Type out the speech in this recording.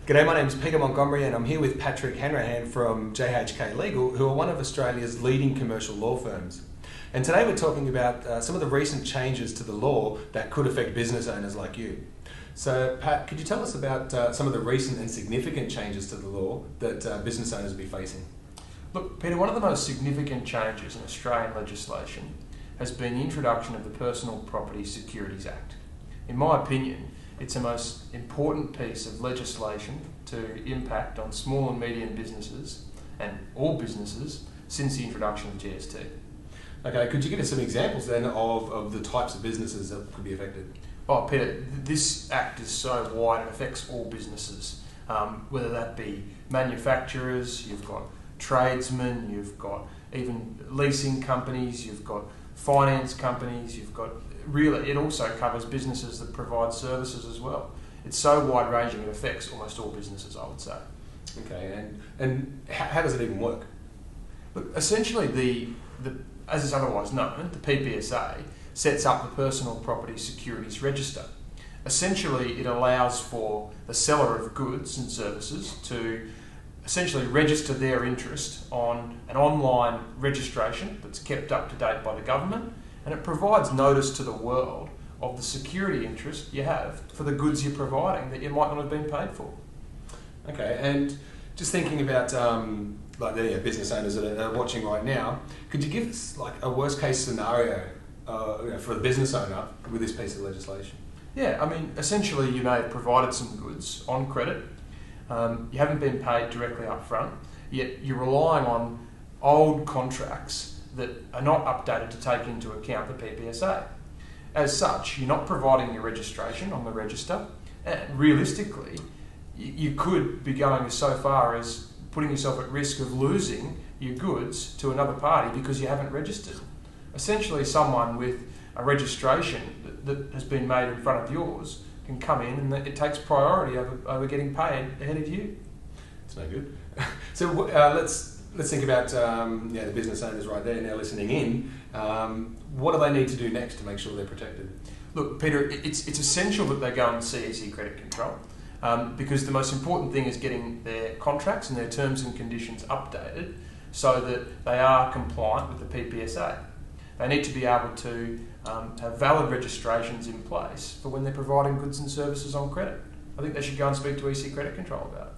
G'day, my name is Peter Montgomery and I'm here with Patrick Hanrahan from JHK Legal, who are one of Australia's leading commercial law firms. And today we're talking about some of the recent changes to the law that could affect business owners like you. So Pat, could you tell us about some of the recent and significant changes to the law that business owners will be facing? Look, Peter, one of the most significant changes in Australian legislation has been the introduction of the Personal Property Securities Act. In my opinion, it's the most important piece of legislation to impact on small and medium businesses and all businesses since the introduction of GST. Okay, could you give us some examples then of the types of businesses that could be affected? Oh, Peter, this act is so wide it affects all businesses, whether that be manufacturers, you've got tradesmen, you've got even leasing companies, you've got finance companies, you've got really, it also covers businesses that provide services as well. It's so wide ranging it affects almost all businesses, I would say. Okay, and how does it even work? Look, essentially as is otherwise known, the PPSA sets up the Personal Property Securities Register. Essentially, it allows for the seller of goods and services to essentially register their interest on an online registration that's kept up to date by the government, and it provides notice to the world of the security interest you have for the goods you're providing that you might not have been paid for. Okay, and just thinking about like the business owners that are watching right now, could you give us like a worst case scenario for a business owner with this piece of legislation? Yeah, I mean, essentially you may have provided some goods on credit, you haven't been paid directly up front, yet you're relying on old contracts that are not updated to take into account the PPSA. As such, you're not providing your registration on the register, and realistically, you could be going so far as putting yourself at risk of losing your goods to another party because you haven't registered. Essentially, someone with a registration that has been made in front of yours can come in and it takes priority over getting paid ahead of you. It's no good. So let's think about the business owners right there now listening in. What do they need to do next to make sure they're protected? Look, Peter, it's essential that they go and see credit control because the most important thing is getting their contracts and their terms and conditions updated so that they are compliant with the PPSA. They need to be able to have valid registrations in place for when they're providing goods and services on credit. I think they should go and speak to EC Credit Control about it.